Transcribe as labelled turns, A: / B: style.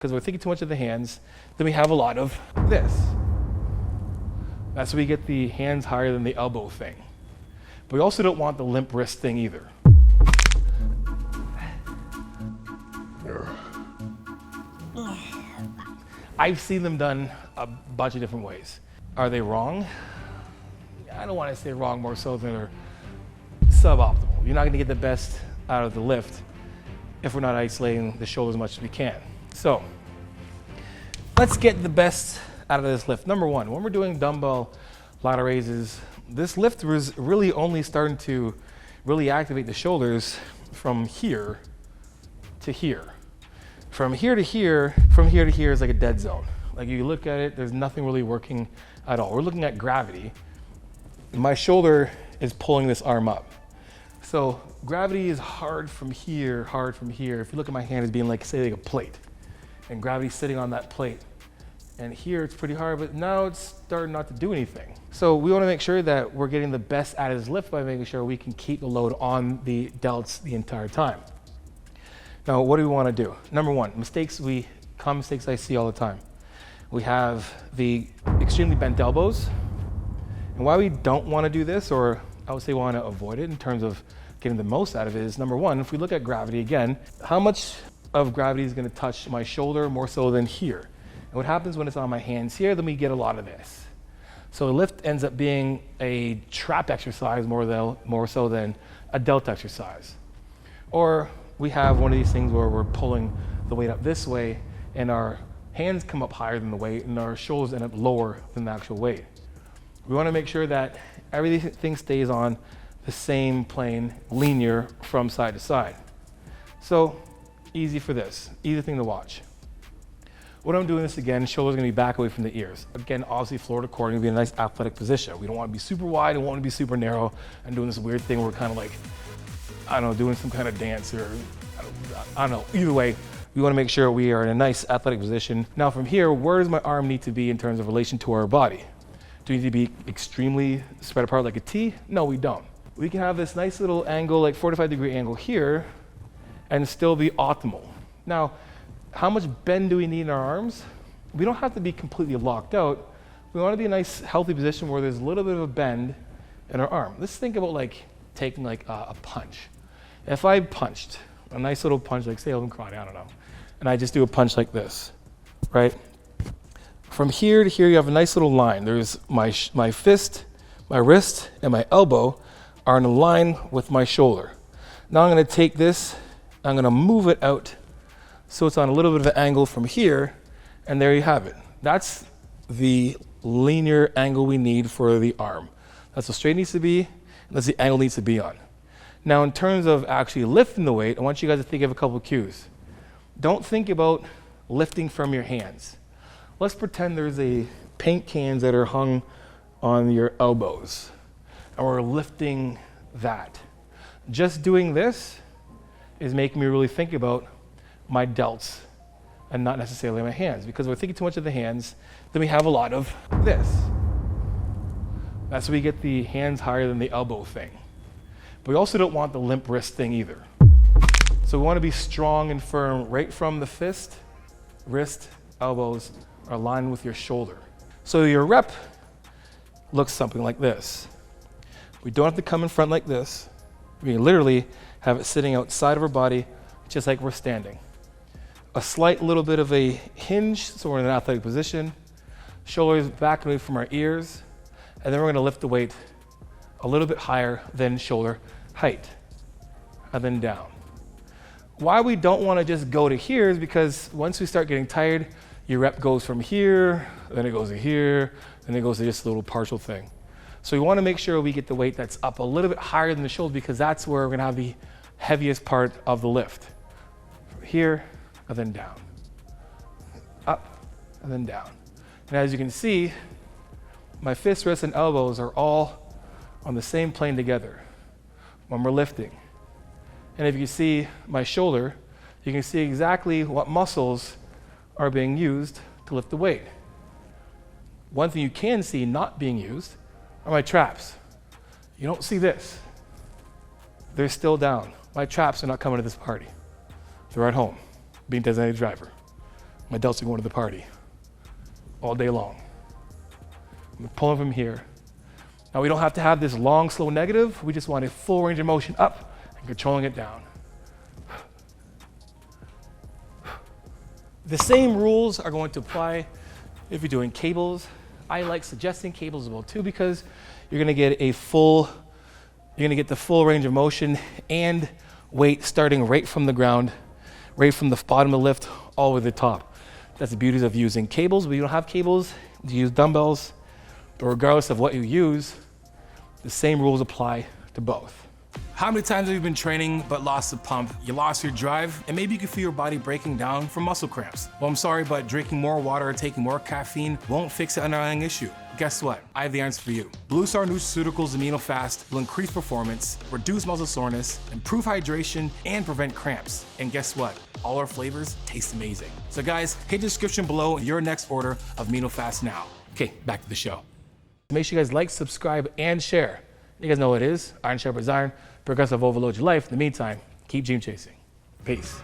A: because we're thinking too much of the hands, then we have a lot of this. That's why we get the hands higher than the elbow thing. But we also don't want the limp wrist thing either. I've seen them done a bunch of different ways. Are they wrong? I don't want to say wrong, more so than they're suboptimal. You're not going to get the best out of the lift if we're not isolating the shoulder as much as we can. So let's get the best out of this lift. Number one, when we're doing dumbbell lateral raises, this lift was really only starting to really activate the shoulders from here to here. From here to here is like a dead zone. Like you look at it, there's nothing really working at all. We're looking at gravity. My shoulder is pulling this arm up. So gravity is hard from here, hard from here. If you look at my hand as being like, say, like a plate, and gravity's sitting on that plate. And here it's pretty hard, but now it's starting not to do anything. So we want to make sure that we're getting the best out of this lift by making sure we can keep the load on the delts the entire time. Now, what do we want to do? Number one, mistakes I see all the time. We have the extremely bent elbows. And why we don't want to do this, or I would say want to avoid it in terms of getting the most out of it, is number one, if we look at gravity again, how much of gravity is going to touch my shoulder more so than here? And what happens when it's on my hands here, then we get a lot of this. So the lift ends up being a trap exercise more so than a delta exercise. Or we have one of these things where we're pulling the weight up this way and our hands come up higher than the weight and our shoulders end up lower than the actual weight. We want to make sure that everything stays on the same plane, linear from side to side. So easy for this, easy thing to watch. When I'm doing this again, shoulders are going to be back away from the ears. Again, obviously floor to core, going to be a nice athletic position. We don't want to be super wide, we want to be super narrow and doing this weird thing where we're kind of like, I don't know, doing some kind of dance or I don't know. Either way, we want to make sure we are in a nice athletic position. Now from here, where does my arm need to be in terms of relation to our body? Do we need to be extremely spread apart like a T? No, we don't. We can have this nice little angle, like 45-degree angle here, and still be optimal. Now, how much bend do we need in our arms? We don't have to be completely locked out. We want to be in a nice, healthy position where there's a little bit of a bend in our arm. Let's think about like taking like a punch. If I punched a nice little punch, like say open karate, I don't know, and I just do a punch like this, right? From here to here, you have a nice little line. There's my fist, my wrist, and my elbow are in a line with my shoulder. Now I'm going to take this, I'm going to move it out so it's on a little bit of an angle from here, and there you have it. That's the linear angle we need for the arm. That's what straight needs to be, and that's the angle needs to be on. Now in terms of actually lifting the weight, I want you guys to think of a couple of cues. Don't think about lifting from your hands. Let's pretend there's a paint cans that are hung on your elbows, and we're lifting that. Just doing this is making me really think about my delts and not necessarily my hands, because we're thinking too much of the hands, then we have a lot of this. That's why we get the hands higher than the elbow thing. But we also don't want the limp wrist thing either. So we want to be strong and firm right from the fist, wrist, elbows are aligned with your shoulder. So your rep looks something like this. We don't have to come in front like this. We can literally have it sitting outside of our body, just like we're standing. A slight little bit of a hinge, so we're in an athletic position. Shoulders back away from our ears. And then we're going to lift the weight a little bit higher than shoulder height. And then down. Why we don't want to just go to here is because once we start getting tired, your rep goes from here, then it goes to here, then it goes to just a little partial thing. So we want to make sure we get the weight that's up a little bit higher than the shoulder, because that's where we're going to have the heaviest part of the lift. From here, and then down. Up, and then down. And as you can see, my fists, wrists, and elbows are all on the same plane together when we're lifting. And if you see my shoulder, you can see exactly what muscles are being used to lift the weight. One thing you can see not being used are my traps. You don't see this. They're still down. My traps are not coming to this party. They're at home, being designated driver. My delts are going to the party all day long. I'm pulling from here. Now we don't have to have this long, slow negative. We just want a full range of motion up and controlling it down. The same rules are going to apply if you're doing cables. I like suggesting cables as well too, because you're gonna get the full range of motion and weight starting right from the ground, right from the bottom of the lift all the way to the top. That's the beauty of using cables. When you don't have cables, you use dumbbells. But regardless of what you use, the same rules apply to both. How many times have you been training but lost the pump? You lost your drive, and maybe you can feel your body breaking down from muscle cramps. Well, I'm sorry, but drinking more water or taking more caffeine won't fix the underlying issue. Guess what? I have the answer for you. Blue Star Nutraceuticals Amino Fast will increase performance, reduce muscle soreness, improve hydration, and prevent cramps. And guess what? All our flavors taste amazing. So guys, hit the description below your next order of Amino Fast now. Okay, back to the show. Make sure you guys like, subscribe, and share. You guys know what it is. Iron sharpens iron. Progressive overload your life. In the meantime, keep dream chasing. Peace.